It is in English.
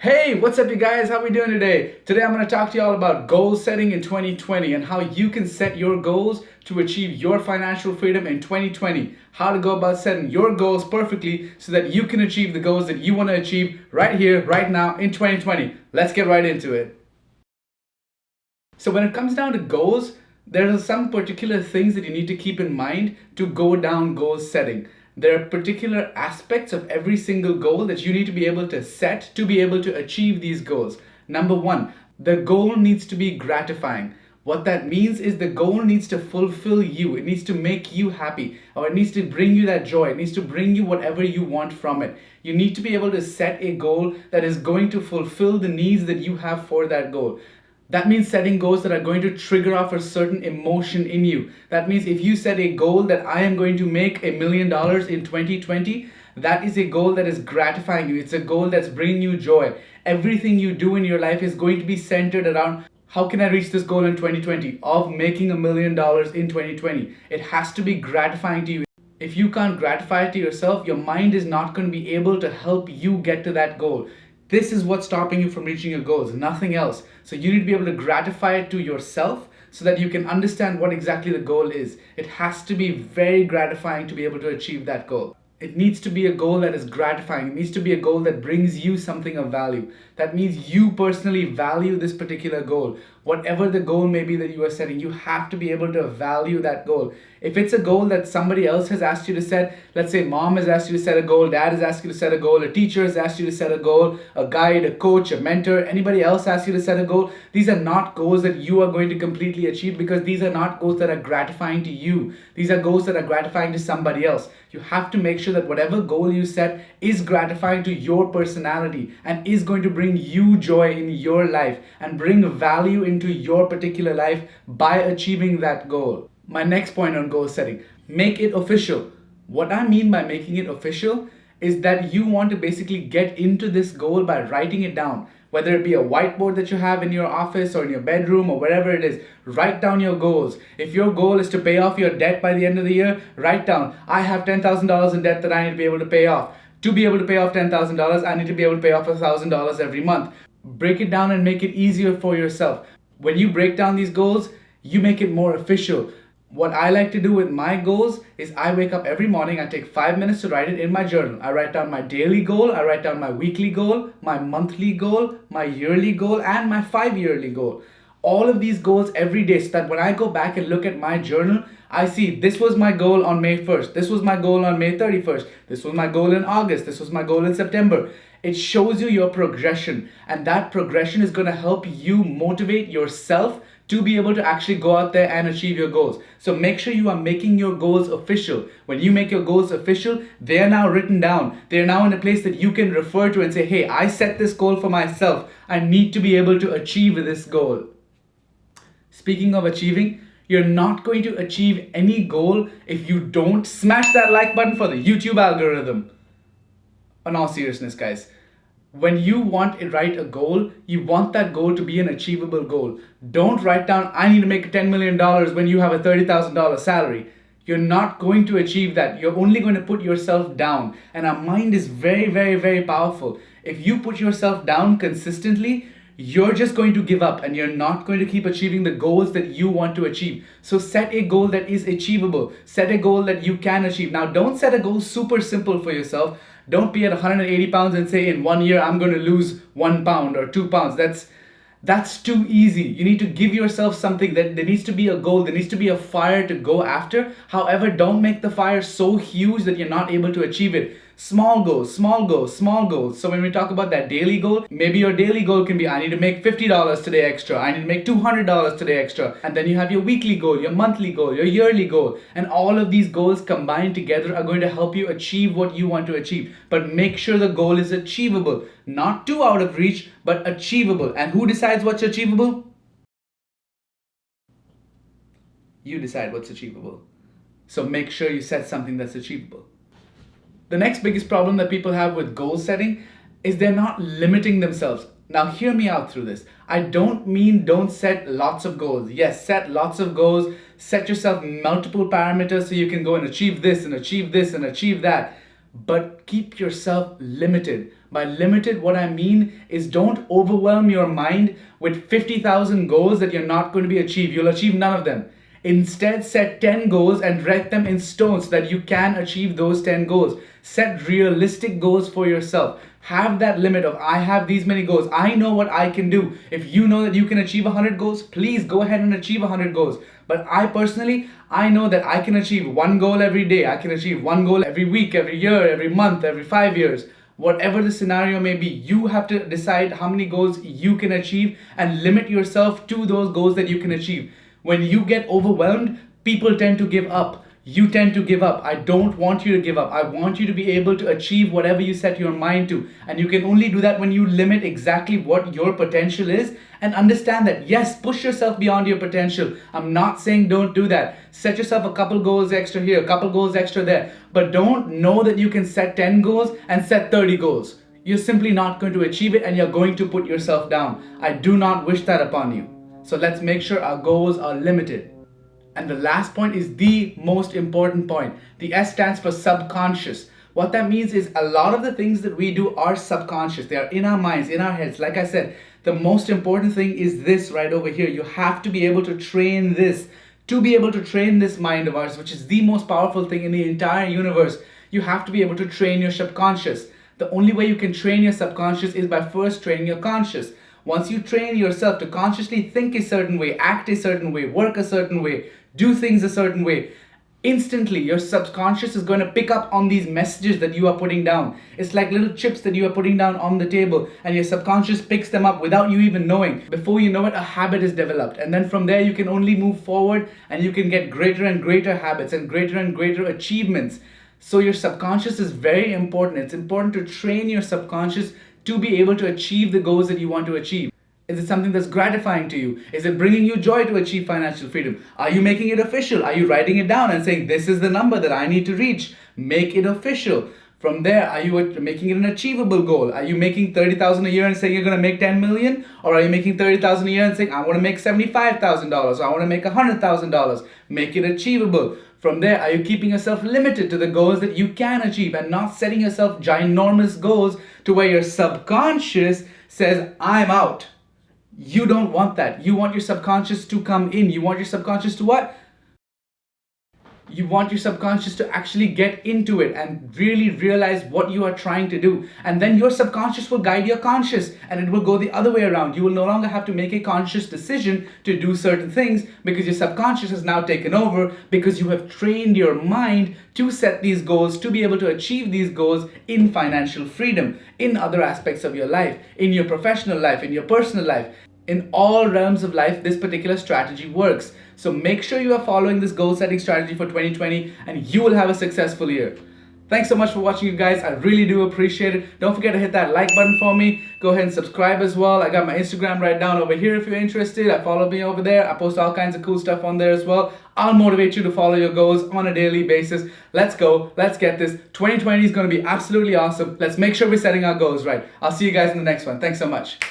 Hey, what's up you guys? How we doing today? Today I'm going to talk to you all about goal setting in 2020 and how you can set your goals to achieve your financial freedom in 2020. How to go about setting your goals perfectly so that you can achieve the goals that you want to achieve right here, right now in 2020. Let's get right into it. So when it comes down to goals, there are some particular things that you need to keep in mind to go down goal setting. There are particular aspects of every single goal that you need to be able to set to be able to achieve these goals. Number one, the goal needs to be gratifying. What that means is the goal needs to fulfill you. It needs to make you happy, or it needs to bring you that joy. It needs to bring you whatever you want from it. You need to be able to set a goal that is going to fulfill the needs that you have for that goal. That means setting goals that are going to trigger off a certain emotion in you. That means if you set a goal that I am going to make $1 million in 2020, that is a goal that is gratifying you. It's a goal that's bringing you joy. Everything you do in your life is going to be centered around how can I reach this goal in 2020 of making $1 million in 2020. It has to be gratifying to you. If you can't gratify it to yourself, your mind is not going to be able to help you get to that goal. This is what's stopping you from reaching your goals, nothing else. So you need to be able to gratify it to yourself so that you can understand what exactly the goal is. It has to be very gratifying to be able to achieve that goal. It needs to be a goal that is gratifying. It needs to be a goal that brings you something of value. That means you personally value this particular goal. Whatever the goal may be that you are setting, you have to be able to value that goal. If it's a goal that somebody else has asked you to set, let's say mom has asked you to set a goal, dad has asked you to set a goal, a teacher has asked you to set a goal, a guide, a coach, a mentor, anybody else asks you to set a goal, these are not goals that you are going to completely achieve because these are not goals that are gratifying to you. These are goals that are gratifying to somebody else. You have to make sure that whatever goal you set is gratifying to your personality and is going to bring you joy in your life and bring value into your particular life by achieving that goal. My next point on goal setting, make it official. What I mean by making it official is that you want to basically get into this goal by writing it down. Whether it be a whiteboard that you have in your office or in your bedroom or wherever it is, write down your goals. If your goal is to pay off your debt by the end of the year, write down, I have $10,000 in debt that I need to be able to pay off. To be able to pay off $10,000, I need to be able to pay off $1,000 every month. Break it down and make it easier for yourself. When you break down these goals, you make it more official. What I like to do with my goals is I wake up every morning, I take 5 minutes to write it in my journal. I write down my daily goal, I write down my weekly goal, my monthly goal, my yearly goal, and my 5-yearly goal. All of these goals every day so that when I go back and look at my journal, I see this was my goal on May 1st, this was my goal on May 31st, this was my goal in August, this was my goal in September. It shows you your progression, and that progression is going to help you motivate yourself to be able to actually go out there and achieve your goals. So make sure you are making your goals official. When you make your goals official, they are now written down. They are now in a place that you can refer to and say, hey, I set this goal for myself. I need to be able to achieve this goal. Speaking of achieving, you're not going to achieve any goal if you don't smash that like button for the YouTube algorithm. In all seriousness, guys, when you want to write a goal, you want that goal to be an achievable goal. Don't write down, I need to make $10 million when you have a $30,000 salary. You're not going to achieve that. You're only going to put yourself down. And our mind is very, very, very powerful. If you put yourself down consistently, you're just going to give up and you're not going to keep achieving the goals that you want to achieve. So set a goal that is achievable. Set a goal that you can achieve. Now, don't set a goal super simple for yourself. Don't be at 180 pounds and say in 1 year I'm going to lose 1 pound or 2 pounds. That's too easy. You need to give yourself something that there needs to be a goal. There needs to be a fire to go after. However, don't make the fire so huge that you're not able to achieve it. Small goals, small goals, small goals. So when we talk about that daily goal, maybe your daily goal can be, I need to make $50 today extra. I need to make $200 today extra. And then you have your weekly goal, your monthly goal, your yearly goal. And all of these goals combined together are going to help you achieve what you want to achieve. But make sure the goal is achievable. Not too out of reach, but achievable. And who decides what's achievable? You decide what's achievable. So make sure you set something that's achievable. The next biggest problem that people have with goal setting is they're not limiting themselves. Now hear me out through this. I don't mean don't set lots of goals. Yes, set lots of goals. Set yourself multiple parameters so you can go and achieve this and achieve this and achieve that. But keep yourself limited. By limited, what I mean is don't overwhelm your mind with 50,000 goals that you're not going to be achieved. You'll achieve none of them. Instead, set 10 goals and write them in stone so that you can achieve those 10 goals. Set realistic goals for yourself. Have that limit of, I have these many goals. I know what I can do. If you know that you can achieve 100 goals, please go ahead and achieve 100 goals. But I personally, I know that I can achieve one goal every day. I can achieve one goal every week, every year, every month, every 5 years. Whatever the scenario may be, you have to decide how many goals you can achieve and limit yourself to those goals that you can achieve. When you get overwhelmed, people tend to give up. You tend to give up. I don't want you to give up. I want you to be able to achieve whatever you set your mind to. And you can only do that when you limit exactly what your potential is and understand that, yes, push yourself beyond your potential. I'm not saying don't do that. Set yourself a couple goals extra here, a couple goals extra there. But don't know that you can set 10 goals and set 30 goals. You're simply not going to achieve it and you're going to put yourself down. I do not wish that upon you. So let's make sure our goals are limited. And the last point is the most important point. The S stands for subconscious. What that means is a lot of the things that we do are subconscious. They are in our minds, in our heads. Like I said, the most important thing is this right over here. You have to be able to train this. To be able to train this mind of ours, which is the most powerful thing in the entire universe, you have to be able to train your subconscious. The only way you can train your subconscious is by first training your conscious. Once you train yourself to consciously think a certain way, act a certain way, work a certain way, do things a certain way, instantly your subconscious is going to pick up on these messages that you are putting down. It's like little chips that you are putting down on the table and your subconscious picks them up without you even knowing. Before you know it, a habit is developed, and then from there you can only move forward and you can get greater and greater habits and greater achievements. So your subconscious is very important. It's important to train your subconscious to be able to achieve the goals that you want to achieve. Is it something that's gratifying to you? Is it bringing you joy to achieve financial freedom? Are you making it official? Are you writing it down and saying, this is the number that I need to reach? Make it official. From there, are you making it an achievable goal? Are you making 30,000 a year and saying you're going to make 10 million? Or are you making 30,000 a year and saying, I want to make $75,000 or I want to make $100,000? Make it achievable. From there, are you keeping yourself limited to the goals that you can achieve and not setting yourself ginormous goals to where your subconscious says, I'm out? You don't want that. You want your subconscious to come in. You want your subconscious to what? You want your subconscious to actually get into it and really realize what you are trying to do. And then your subconscious will guide your conscious, and it will go the other way around. You will no longer have to make a conscious decision to do certain things because your subconscious has now taken over, because you have trained your mind to set these goals, to be able to achieve these goals in financial freedom, in other aspects of your life, in your professional life, in your personal life. In all realms of life, this particular strategy works. So make sure you are following this goal setting strategy for 2020 and you will have a successful year. Thanks so much for watching, you guys. I really do appreciate it. Don't forget to hit that like button for me. Go ahead and subscribe as well. I got my Instagram right down over here if you're interested. Follow me over there. I post all kinds of cool stuff on there as well. I'll motivate you to follow your goals on a daily basis. Let's go. Let's get this. 2020 is going to be absolutely awesome. Let's make sure we're setting our goals right. I'll see you guys in the next one. Thanks so much.